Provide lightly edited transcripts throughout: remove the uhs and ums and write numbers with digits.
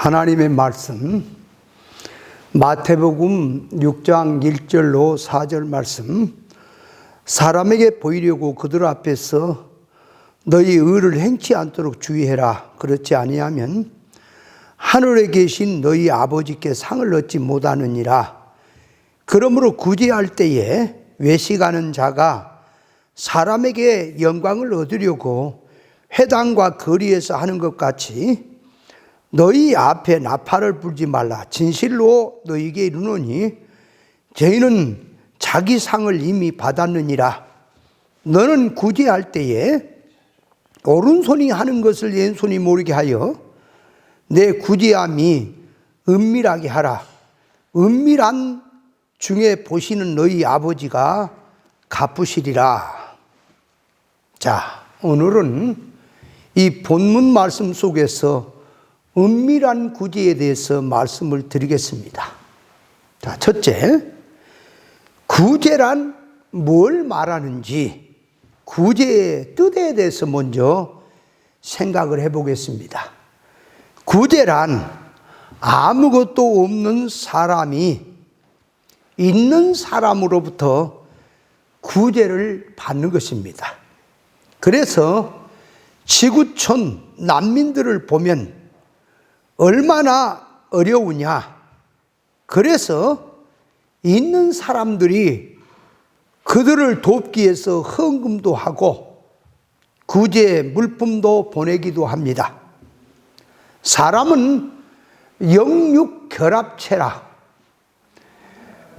하나님의 말씀 마태복음 6장 1절로 4절 말씀. 사람에게 보이려고 그들 앞에서 너희 의를 행치 않도록 주의해라. 그렇지 아니하면 하늘에 계신 너희 아버지께 상을 얻지 못하느니라. 그러므로 구제할 때에 외식하는 자가 사람에게 영광을 얻으려고 회당과 거리에서 하는 것 같이 너희 앞에 나팔을 불지 말라. 진실로 너희에게 이르노니 저희는 자기 상을 이미 받았느니라. 너는 구제할 때에 오른손이 하는 것을 왼손이 모르게 하여 내 구제함이 은밀하게 하라. 은밀한 중에 보시는 너희 아버지가 갚으시리라. 자, 오늘은 이 본문 말씀 속에서 은밀한 구제에 대해서 말씀을 드리겠습니다. 자, 첫째, 구제란 뭘 말하는지 구제의 뜻에 대해서 먼저 생각을 해보겠습니다. 구제란 아무것도 없는 사람이 있는 사람으로부터 구제를 받는 것입니다. 그래서 지구촌 난민들을 보면 얼마나 어려우냐. 그래서 있는 사람들이 그들을 돕기 위해서 헌금도 하고 구제 물품도 보내기도 합니다. 사람은 영육 결합체라.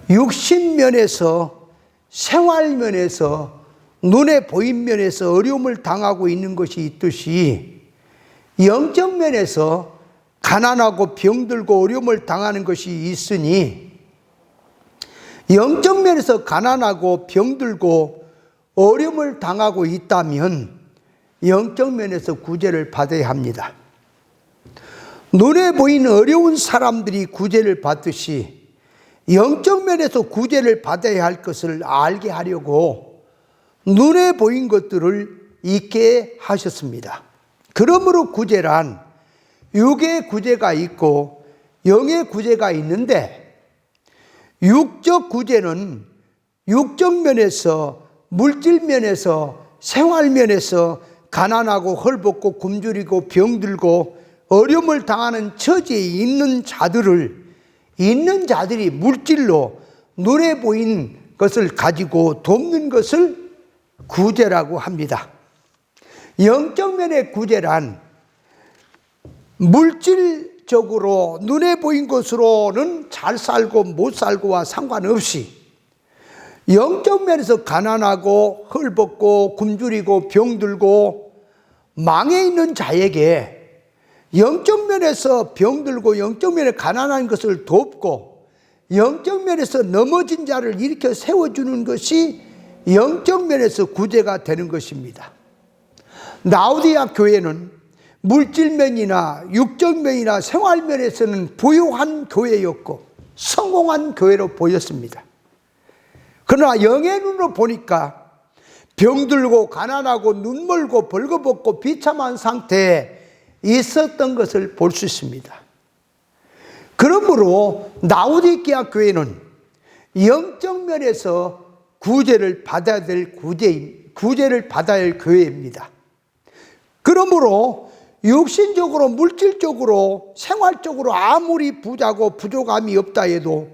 육신면에서 생활면에서 눈에 보인 면에서 어려움을 당하고 있는 것이 있듯이 영적 면에서 가난하고 병들고 어려움을 당하는 것이 있으니 영적 면에서 가난하고 병들고 어려움을 당하고 있다면 영적 면에서 구제를 받아야 합니다. 눈에 보이는 어려운 사람들이 구제를 받듯이 영적 면에서 구제를 받아야 할 것을 알게 하려고 눈에 보인 것들을 잊게 하셨습니다. 그러므로 구제란 육의 구제가 있고 영의 구제가 있는데, 육적 구제는 육적 면에서 물질 면에서 생활 면에서 가난하고 헐벗고 굶주리고 병들고 어려움을 당하는 처지에 있는 자들이 물질로 눈에 보인 것을 가지고 돕는 것을 구제라고 합니다. 영적 면의 구제란 물질적으로 눈에 보인 것으로는 잘 살고 못 살고와 상관없이 영적 면에서 가난하고 헐벗고 굶주리고 병들고 망해 있는 자에게 영적 면에서 병들고 영적 면에 가난한 것을 돕고 영적 면에서 넘어진 자를 일으켜 세워주는 것이 영적 면에서 구제가 되는 것입니다. 라오디아 교회는 물질면이나 육적면이나 생활면에서는 부유한 교회였고 성공한 교회로 보였습니다. 그러나 영의 눈으로 보니까 병들고 가난하고 눈멀고 벌거벗고 비참한 상태에 있었던 것을 볼 수 있습니다. 그러므로 라오디게아 교회는 영적 면에서 구제를 받아야 할 교회입니다. 그러므로 육신적으로 물질적으로 생활적으로 아무리 부자고 부족함이 없다 해도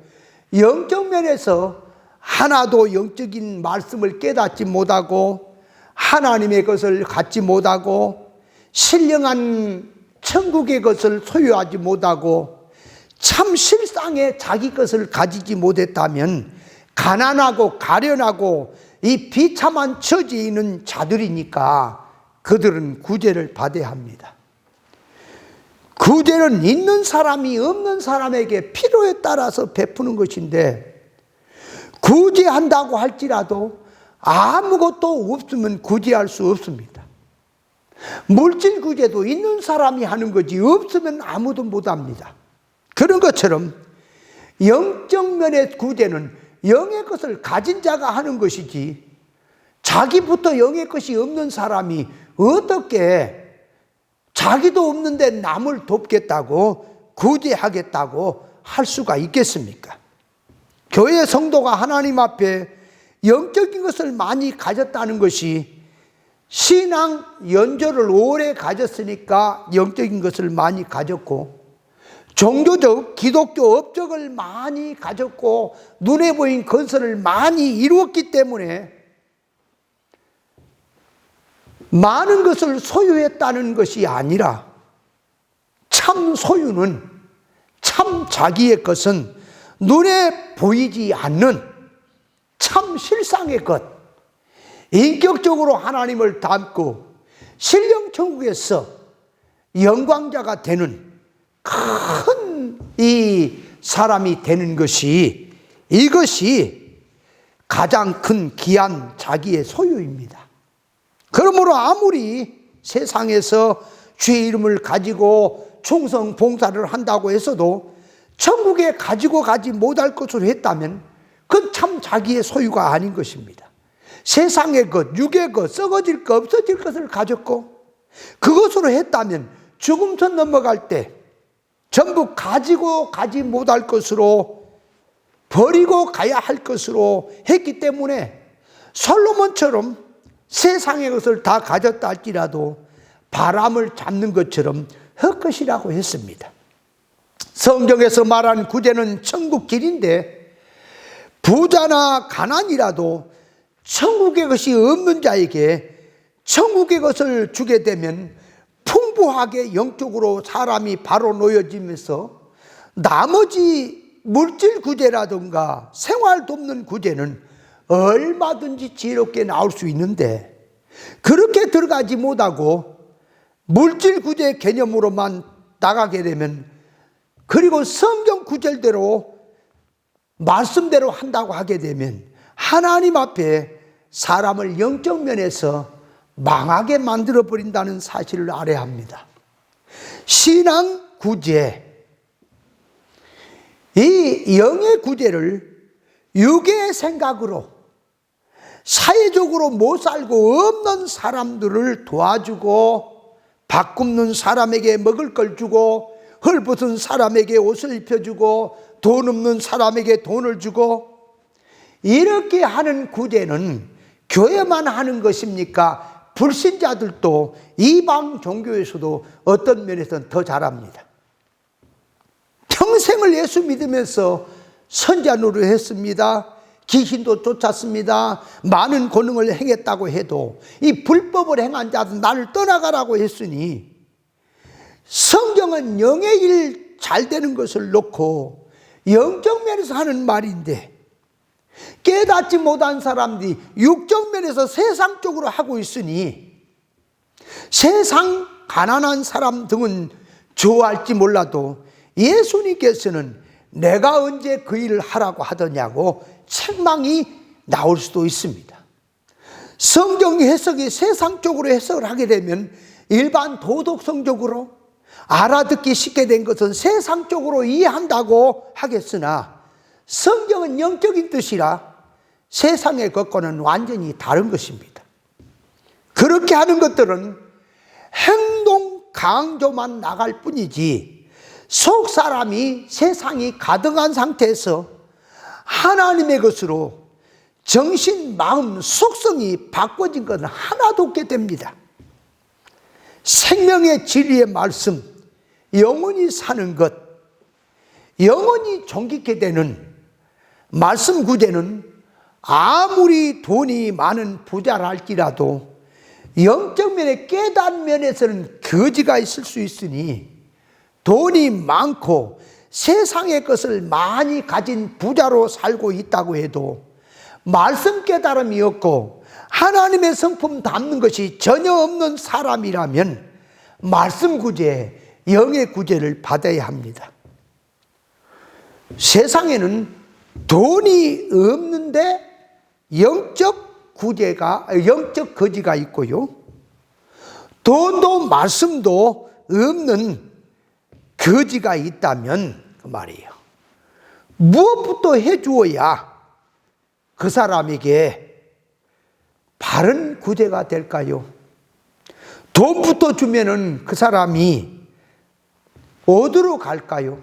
영적 면에서 하나도 영적인 말씀을 깨닫지 못하고 하나님의 것을 갖지 못하고 신령한 천국의 것을 소유하지 못하고 참 실상의 자기 것을 가지지 못했다면 가난하고 가련하고 이 비참한 처지에 있는 자들이니까 그들은 구제를 받아야 합니다. 구제는 있는 사람이 없는 사람에게 필요에 따라서 베푸는 것인데, 구제한다고 할지라도 아무것도 없으면 구제할 수 없습니다. 물질 구제도 있는 사람이 하는 거지 없으면 아무도 못합니다. 그런 것처럼 영적 면의 구제는 영의 것을 가진 자가 하는 것이지 자기부터 영의 것이 없는 사람이 어떻게 자기도 없는데 남을 돕겠다고 구제하겠다고 할 수가 있겠습니까? 교회 성도가 하나님 앞에 영적인 것을 많이 가졌다는 것이 신앙 연조를 오래 가졌으니까 영적인 것을 많이 가졌고, 종교적 기독교 업적을 많이 가졌고, 눈에 보인 건설을 많이 이루었기 때문에 많은 것을 소유했다는 것이 아니라, 참 소유는, 참 자기의 것은 눈에 보이지 않는 참 실상의 것, 인격적으로 하나님을 닮고 신령천국에서 영광자가 되는 큰 이 사람이 되는 것이, 이것이 가장 큰 귀한 자기의 소유입니다. 그러므로 아무리 세상에서 주의 이름을 가지고 충성 봉사를 한다고 해서도 천국에 가지고 가지 못할 것으로 했다면 그건 참 자기의 소유가 아닌 것입니다. 세상의 것, 육의 것, 썩어질 것, 없어질 것을 가졌고, 그것으로 했다면 죽음선 넘어갈 때 전부 가지고 가지 못할 것으로, 버리고 가야 할 것으로 했기 때문에 솔로몬처럼 세상의 것을 다 가졌다 할지라도 바람을 잡는 것처럼 헛것이라고 했습니다. 성경에서 말한 구제는 천국 길인데, 부자나 가난이라도 천국의 것이 없는 자에게 천국의 것을 주게 되면 풍부하게 영적으로 사람이 바로 놓여지면서 나머지 물질 구제라든가 생활 돕는 구제는 얼마든지 지혜롭게 나올 수 있는데, 그렇게 들어가지 못하고 물질 구제 개념으로만 나가게 되면, 그리고 성경 구절대로 말씀대로 한다고 하게 되면 하나님 앞에 사람을 영적 면에서 망하게 만들어 버린다는 사실을 알아야 합니다. 신앙 구제, 이 영의 구제를 육의 생각으로 사회적으로 못 살고 없는 사람들을 도와주고, 밥 굶는 사람에게 먹을 걸 주고, 헐벗은 사람에게 옷을 입혀주고, 돈 없는 사람에게 돈을 주고, 이렇게 하는 구제는 교회만 하는 것입니까? 불신자들도 이방 종교에서도 어떤 면에서는 더 잘합니다. 평생을 예수 믿으면서 선자 노릇했습니다. 귀신도 쫓았습니다. 많은 권능을 행했다고 해도 이 불법을 행한 자는 나를 떠나가라고 했으니, 성경은 영의 일 잘 되는 것을 놓고 영적 면에서 하는 말인데, 깨닫지 못한 사람들이 육적 면에서 세상 쪽으로 하고 있으니, 세상 가난한 사람 등은 좋아할지 몰라도 예수님께서는 내가 언제 그 일을 하라고 하더냐고 책망이 나올 수도 있습니다. 성경 해석이 세상 쪽으로 해석을 하게 되면 일반 도덕성적으로 알아듣기 쉽게 된 것은 세상 쪽으로 이해한다고 하겠으나, 성경은 영적인 뜻이라 세상의 것과는 완전히 다른 것입니다. 그렇게 하는 것들은 행동 강조만 나갈 뿐이지, 속 사람이 세상이 가득한 상태에서 하나님의 것으로 정신, 마음, 속성이 바꿔진 것은 하나도 없게 됩니다. 생명의 진리의 말씀, 영원히 사는 것, 영원히 존귀케 되는 말씀 구제는 아무리 돈이 많은 부자라 할지라도 영적 면에 깨달은 면에서는 거지가 있을 수 있으니, 돈이 많고 세상의 것을 많이 가진 부자로 살고 있다고 해도 말씀 깨달음이 없고 하나님의 성품 담는 것이 전혀 없는 사람이라면 말씀 구제, 영의 구제를 받아야 합니다. 세상에는 돈이 없는데 영적 거지가 있고요, 돈도 말씀도 없는 거지가 있다면 그 말이에요. 무엇부터 해주어야 그 사람에게 바른 구제가 될까요? 돈부터 주면은 그 사람이 어디로 갈까요?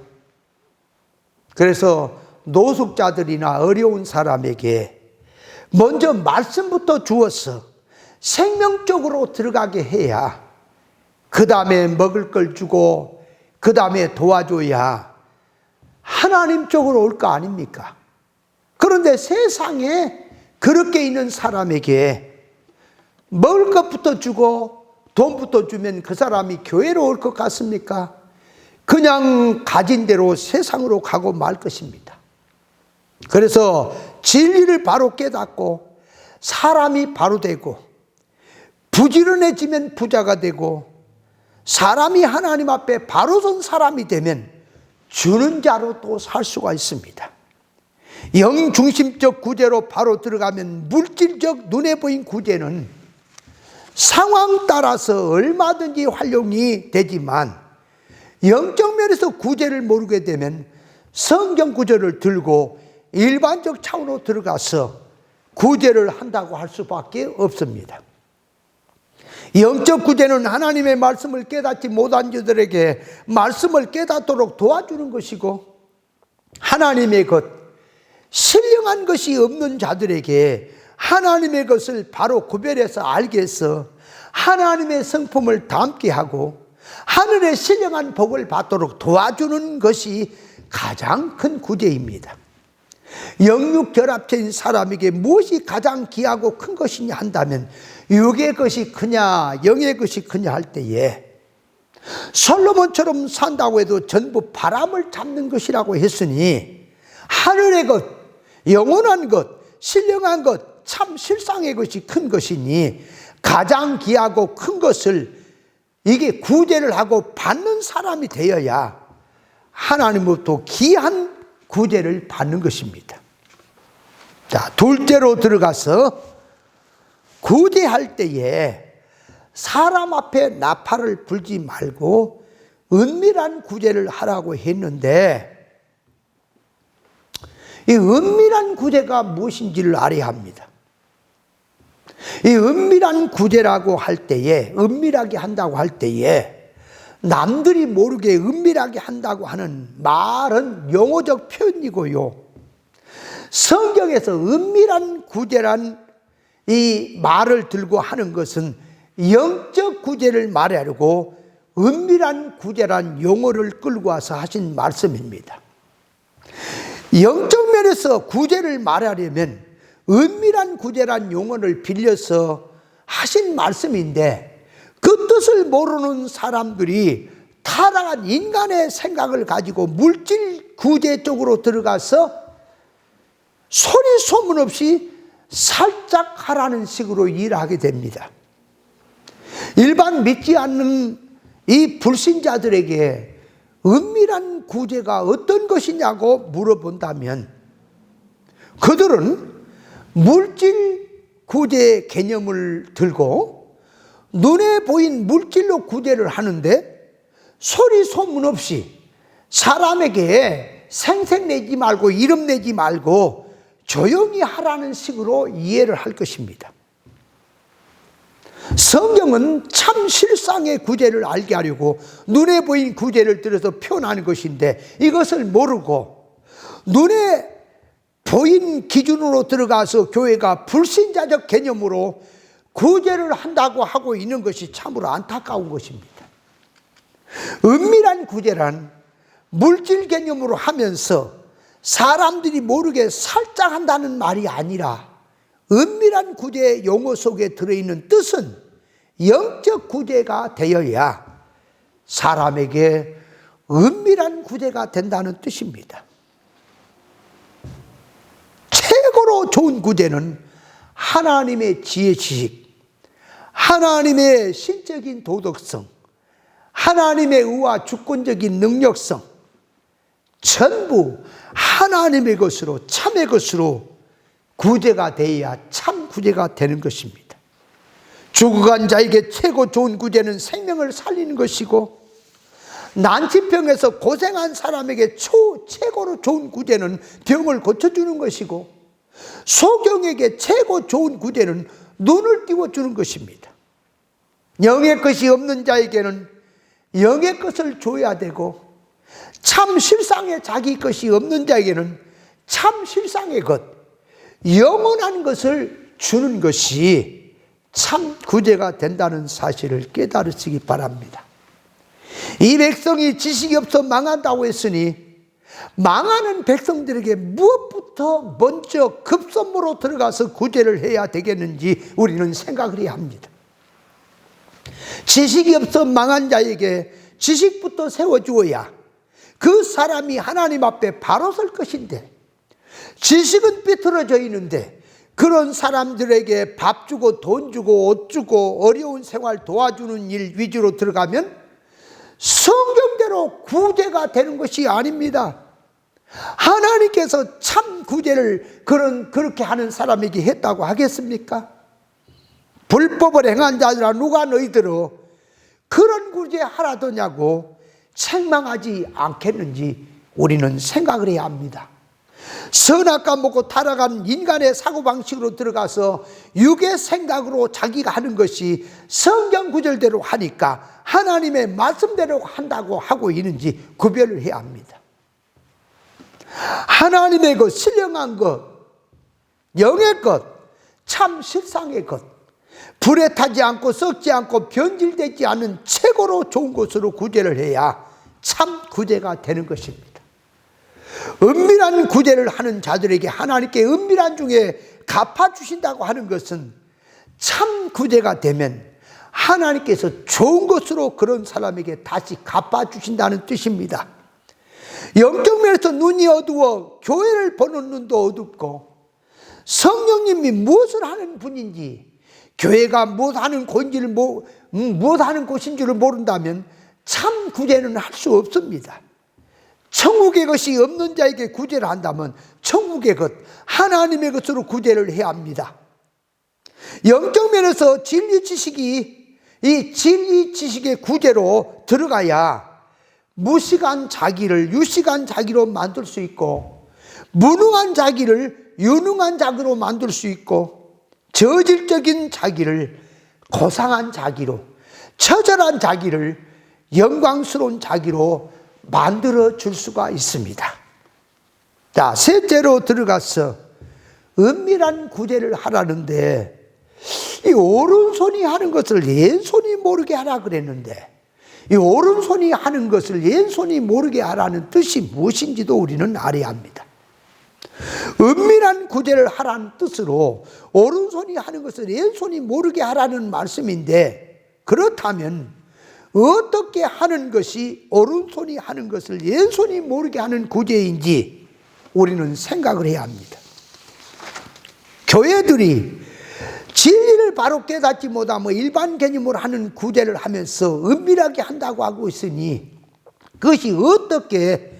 그래서 노숙자들이나 어려운 사람에게 먼저 말씀부터 주어서 생명적으로 들어가게 해야 그 다음에 먹을 걸 주고 그 다음에 도와줘야 하나님 쪽으로 올 거 아닙니까? 그런데 세상에 그렇게 있는 사람에게 먹을 것부터 주고 돈부터 주면 그 사람이 교회로 올 것 같습니까? 그냥 가진 대로 세상으로 가고 말 것입니다. 그래서 진리를 바로 깨닫고 사람이 바로 되고 부지런해지면 부자가 되고 사람이 하나님 앞에 바로 선 사람이 되면 주는 자로 또 살 수가 있습니다. 영중심적 구제로 바로 들어가면 물질적 눈에 보인 구제는 상황 따라서 얼마든지 활용이 되지만 영적 면에서 구제를 모르게 되면 성경 구절을 들고 일반적 차원으로 들어가서 구제를 한다고 할 수밖에 없습니다. 영적 구제는 하나님의 말씀을 깨닫지 못한 자들에게 말씀을 깨닫도록 도와주는 것이고, 하나님의 것, 신령한 것이 없는 자들에게 하나님의 것을 바로 구별해서 알게 해서 하나님의 성품을 담게 하고 하늘의 신령한 복을 받도록 도와주는 것이 가장 큰 구제입니다. 영육 결합체인 사람에게 무엇이 가장 귀하고 큰 것이냐 한다면 육의 것이 크냐 영의 것이 크냐 할 때에 솔로몬처럼 산다고 해도 전부 바람을 잡는 것이라고 했으니 하늘의 것, 영원한 것, 신령한 것, 참 실상의 것이 큰 것이니 가장 귀하고 큰 것을 이게 구제를 하고 받는 사람이 되어야 하나님으로부터 귀한 구제를 받는 것입니다. 자, 둘째로 들어가서 구제할 때에 사람 앞에 나팔을 불지 말고 은밀한 구제를 하라고 했는데, 이 은밀한 구제가 무엇인지를 알아야 합니다. 이 은밀한 구제라고 할 때에, 은밀하게 한다고 할 때에 남들이 모르게 은밀하게 한다고 하는 말은 용어적 표현이고요, 성경에서 은밀한 구제란 이 말을 들고 하는 것은 영적 구제를 말하려고 은밀한 구제란 용어를 끌고 와서 하신 말씀입니다. 영적 면에서 구제를 말하려면 은밀한 구제란 용어를 빌려서 하신 말씀인데, 그 뜻을 모르는 사람들이 타락한 인간의 생각을 가지고 물질 구제 쪽으로 들어가서 소리 소문 없이 살짝 하라는 식으로 일하게 됩니다. 일반 믿지 않는 이 불신자들에게 은밀한 구제가 어떤 것이냐고 물어본다면 그들은 물질 구제 개념을 들고 눈에 보인 물질로 구제를 하는데 소리 소문 없이 사람에게 생색내지 말고 이름 내지 말고 조용히 하라는 식으로 이해를 할 것입니다. 성경은 참 실상의 구제를 알게 하려고 눈에 보인 구제를 들어서 표현하는 것인데, 이것을 모르고 눈에 보인 기준으로 들어가서 교회가 불신자적 개념으로 구제를 한다고 하고 있는 것이 참으로 안타까운 것입니다. 은밀한 구제란 물질 개념으로 하면서 사람들이 모르게 살짝 한다는 말이 아니라, 은밀한 구제의 용어 속에 들어있는 뜻은 영적 구제가 되어야 사람에게 은밀한 구제가 된다는 뜻입니다. 최고로 좋은 구제는 하나님의 지혜 지식, 하나님의 신적인 도덕성, 하나님의 의와 주권적인 능력성, 전부 하나님의 것으로, 참의 것으로 구제가 되어야 참 구제가 되는 것입니다. 죽어간 자에게 최고 좋은 구제는 생명을 살리는 것이고, 난치병에서 고생한 사람에게 최고로 좋은 구제는 병을 고쳐주는 것이고, 소경에게 최고 좋은 구제는 눈을 띄워주는 것입니다. 영의 것이 없는 자에게는 영의 것을 줘야 되고, 참 실상의 자기 것이 없는 자에게는 참 실상의 것, 영원한 것을 주는 것이 참 구제가 된다는 사실을 깨달으시기 바랍니다. 이 백성이 지식이 없어 망한다고 했으니 망하는 백성들에게 무엇부터 먼저 급선무로 들어가서 구제를 해야 되겠는지 우리는 생각을 해야 합니다. 지식이 없어 망한 자에게 지식부터 세워주어야 그 사람이 하나님 앞에 바로 설 것인데, 지식은 삐뚤어져 있는데 그런 사람들에게 밥 주고 돈 주고 옷 주고 어려운 생활 도와주는 일 위주로 들어가면 성경대로 구제가 되는 것이 아닙니다. 하나님께서 참 구제를 그렇게 하는 사람에게 했다고 하겠습니까? 불법을 행한 자들아 누가 너희들어 그런 구제 하라더냐고 책망하지 않겠는지 우리는 생각을 해야 합니다. 선악과 먹고 타락한 인간의 사고방식으로 들어가서 육의 생각으로 자기가 하는 것이 성경 구절대로 하니까 하나님의 말씀대로 한다고 하고 있는지 구별을 해야 합니다. 하나님의 것, 신령한 것, 영의 것, 참 실상의 것, 불에 타지 않고 썩지 않고 변질되지 않은 최고로 좋은 것으로 구제를 해야 참 구제가 되는 것입니다. 은밀한 구제를 하는 자들에게 하나님께 은밀한 중에 갚아주신다고 하는 것은 참 구제가 되면 하나님께서 좋은 것으로 그런 사람에게 다시 갚아주신다는 뜻입니다. 영적 면에서 눈이 어두워 교회를 보는 눈도 어둡고 성령님이 무엇을 하는 분인지, 교회가 무엇하는 곳인 줄을 모른다면 참 구제는 할 수 없습니다. 천국의 것이 없는 자에게 구제를 한다면 천국의 것, 하나님의 것으로 구제를 해야 합니다. 영적 면에서 진리 지식이 이 진리 지식의 구제로 들어가야 무식한 자기를 유식한 자기로 만들 수 있고, 무능한 자기를 유능한 자기로 만들 수 있고, 저질적인 자기를 고상한 자기로, 처절한 자기를 영광스러운 자기로 만들어 줄 수가 있습니다. 자, 셋째로 들어가서 은밀한 구제를 하라는데, 이 오른손이 하는 것을 왼손이 모르게 하라 그랬는데, 이 오른손이 하는 것을 왼손이 모르게 하라는 뜻이 무엇인지도 우리는 알아야 합니다. 은밀한 구제를 하라는 뜻으로 오른손이 하는 것을 왼손이 모르게 하라는 말씀인데, 그렇다면 어떻게 하는 것이 오른손이 하는 것을 왼손이 모르게 하는 구제인지 우리는 생각을 해야 합니다. 교회들이 진리를 바로 깨닫지 못하면 일반 개념으로 하는 구제를 하면서 은밀하게 한다고 하고 있으니, 그것이 어떻게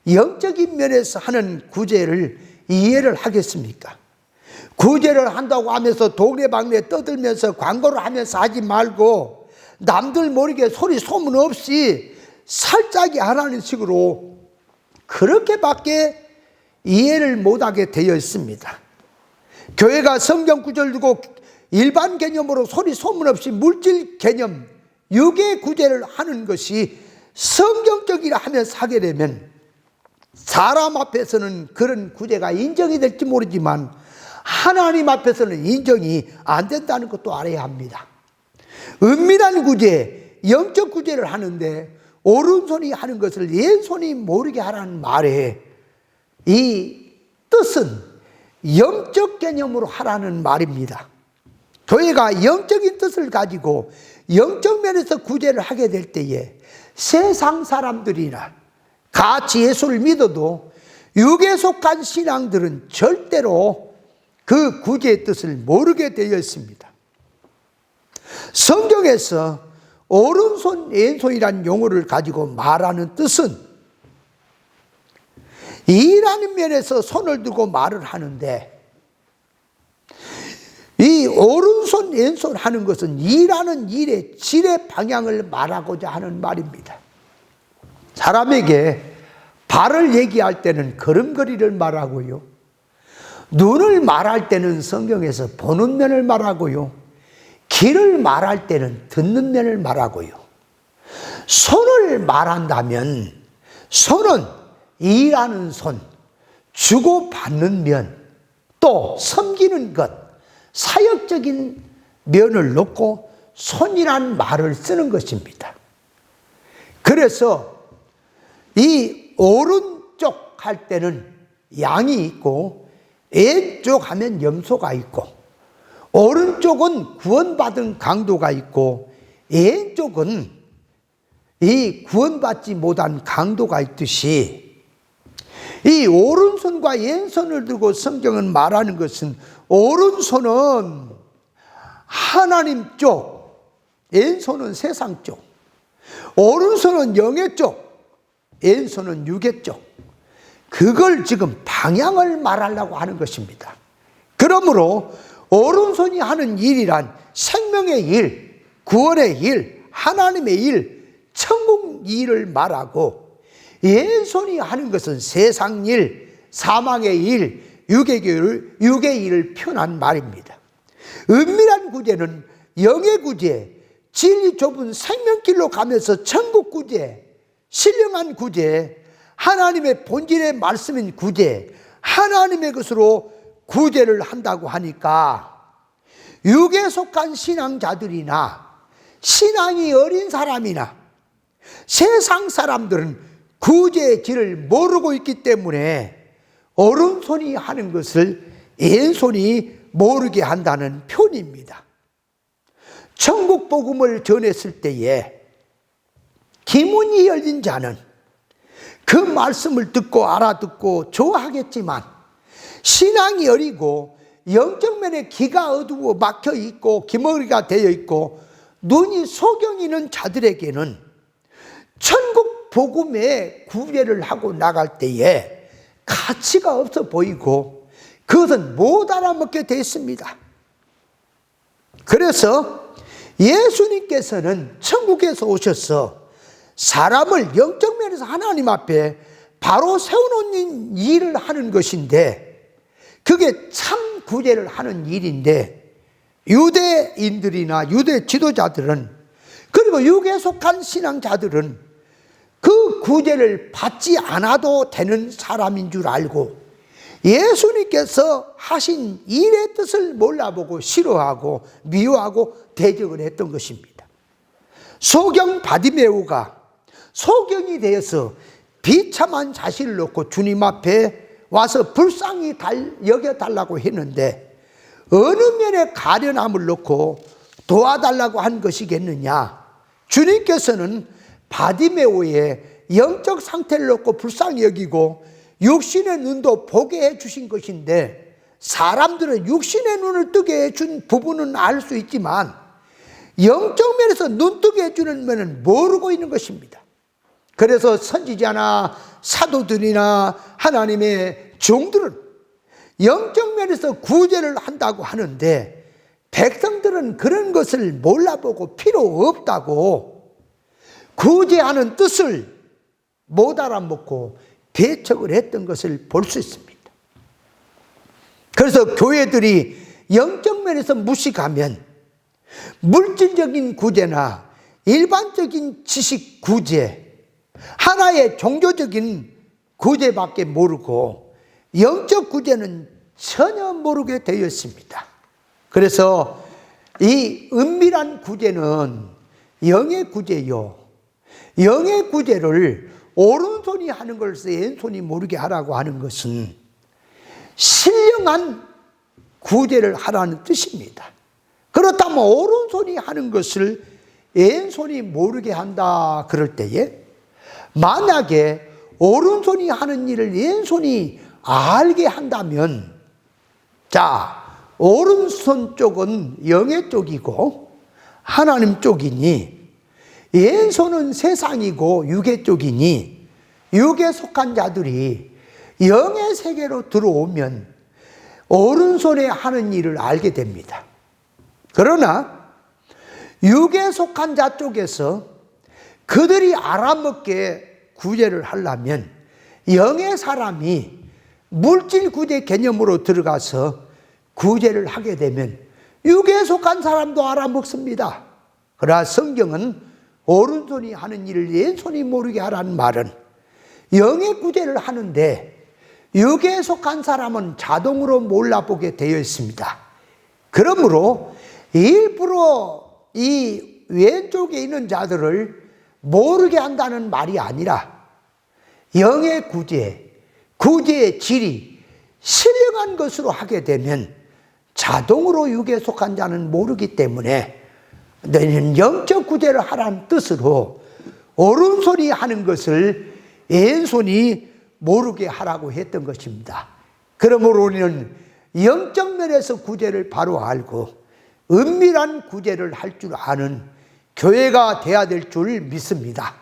영적인 면에서 하는 구제를 이해를 하겠습니까? 구제를 한다고 하면서 동네방네 떠들면서 광고를 하면서 하지 말고 남들 모르게 소리 소문 없이 살짝이 하라는 식으로 그렇게밖에 이해를 못하게 되어 있습니다. 교회가 성경 구절 두고 일반 개념으로 소리 소문 없이 물질 개념, 육의 구제를 하는 것이 성경적이라 하면서 하게 되면 사람 앞에서는 그런 구제가 인정이 될지 모르지만 하나님 앞에서는 인정이 안 된다는 것도 알아야 합니다. 은밀한 구제, 영적 구제를 하는데 오른손이 하는 것을 왼손이 모르게 하라는 말에 이 뜻은 영적 개념으로 하라는 말입니다. 교회가 영적인 뜻을 가지고 영적 면에서 구제를 하게 될 때에 세상 사람들이나 같이 예수를 믿어도 육에 속한 신앙들은 절대로 그 구제의 뜻을 모르게 되어 있습니다. 성경에서 오른손 왼손이라는 용어를 가지고 말하는 뜻은 일하는 면에서 손을 들고 말을 하는데, 이 오른손 왼손 하는 것은 일하는 일의 질의 방향을 말하고자 하는 말입니다. 사람에게 발을 얘기할 때는 걸음걸이를 말하고요, 눈을 말할 때는 성경에서 보는 면을 말하고요, 귀를 말할 때는 듣는 면을 말하고요, 손을 말한다면 손은 일하는 손, 주고받는 면, 또 섬기는 것, 사역적인 면을 놓고 손이란 말을 쓰는 것입니다. 그래서 이 오른쪽 할 때는 양이 있고 왼쪽 하면 염소가 있고, 오른쪽은 구원받은 강도가 있고 왼쪽은 이 구원받지 못한 강도가 있듯이, 이 오른손과 왼손을 두고 성경은 말하는 것은 오른손은 하나님 쪽, 왼손은 세상 쪽, 오른손은 영의 쪽, 왼손은 육의 쪽, 그걸 지금 방향을 말하려고 하는 것입니다. 그러므로 오른손이 하는 일이란 생명의 일, 구원의 일, 하나님의 일, 천국 일을 말하고, 왼손이 하는 것은 세상 일, 사망의 일, 육의 일을 표현한 말입니다. 은밀한 구제는 영의 구제, 진리 좁은 생명길로 가면서 천국 구제, 신령한 구제, 하나님의 본질의 말씀인 구제, 하나님의 것으로 구제를 한다고 하니까, 육에 속한 신앙자들이나 신앙이 어린 사람이나 세상 사람들은 구제의 길을 모르고 있기 때문에 오른손이 하는 것을 왼손이 모르게 한다는 표현입니다. 천국 복음을 전했을 때에 기문이 열린 자는 그 말씀을 듣고 알아듣고 좋아하겠지만, 신앙이 어리고 영적 면에 귀가 어두워 막혀 있고 기머리가 되어 있고 눈이 소경이는 자들에게는 천국 복음의 구제를 하고 나갈 때에 가치가 없어 보이고 그것은 못 알아먹게 됐습니다. 그래서 예수님께서는 천국에서 오셔서 사람을 영적 면에서 하나님 앞에 바로 세워놓는 일을 하는 것인데, 그게 참 구제를 하는 일인데, 유대인들이나 유대 지도자들은, 그리고 육에 속한 신앙자들은 그 구제를 받지 않아도 되는 사람인 줄 알고 예수님께서 하신 일의 뜻을 몰라보고 싫어하고 미워하고 대적을 했던 것입니다. 소경 바디메오가 소경이 되어서 비참한 자신을 놓고 주님 앞에 와서 불쌍히 여겨달라고 했는데, 어느 면에 가련함을 놓고 도와달라고 한 것이겠느냐? 주님께서는 바디메오의 영적 상태를 놓고 불쌍히 여기고 육신의 눈도 보게 해주신 것인데, 사람들은 육신의 눈을 뜨게 해준 부분은 알 수 있지만 영적 면에서 눈 뜨게 해주는 면은 모르고 있는 것입니다. 그래서 선지자나 사도들이나 하나님의 종들은 영적 면에서 구제를 한다고 하는데, 백성들은 그런 것을 몰라보고 필요 없다고 구제하는 뜻을 못 알아먹고 대척을 했던 것을 볼 수 있습니다. 그래서 교회들이 영적 면에서 무식하면 물질적인 구제나 일반적인 지식 구제, 하나의 종교적인 구제밖에 모르고 영적 구제는 전혀 모르게 되어 있습니다. 그래서 이 은밀한 구제는 영의 구제요, 영의 구제를 오른손이 하는 것을 왼손이 모르게 하라고 하는 것은 신령한 구제를 하라는 뜻입니다. 그렇다면 오른손이 하는 것을 왼손이 모르게 한다 그럴 때에, 만약에 오른손이 하는 일을 왼손이 알게 한다면, 자, 오른손 쪽은 영의 쪽이고 하나님 쪽이니, 왼손은 세상이고 육의 쪽이니, 육에 속한 자들이 영의 세계로 들어오면 오른손에 하는 일을 알게 됩니다. 그러나 육에 속한 자 쪽에서 그들이 알아먹게 구제를 하려면 영의 사람이 물질 구제 개념으로 들어가서 구제를 하게 되면 육에 속한 사람도 알아먹습니다. 그러나 성경은 오른손이 하는 일을 왼손이 모르게 하라는 말은 영의 구제를 하는데 육에 속한 사람은 자동으로 몰라보게 되어 있습니다. 그러므로 일부러 이 왼쪽에 있는 자들을 모르게 한다는 말이 아니라 영의 구제의 질이 신령한 것으로 하게 되면 자동으로 육에 속한 자는 모르기 때문에 너희는 영적 구제를 하라는 뜻으로 오른손이 하는 것을 왼손이 모르게 하라고 했던 것입니다. 그러므로 우리는 영적 면에서 구제를 바로 알고 은밀한 구제를 할 줄 아는 교회가 되어야 될 줄 믿습니다.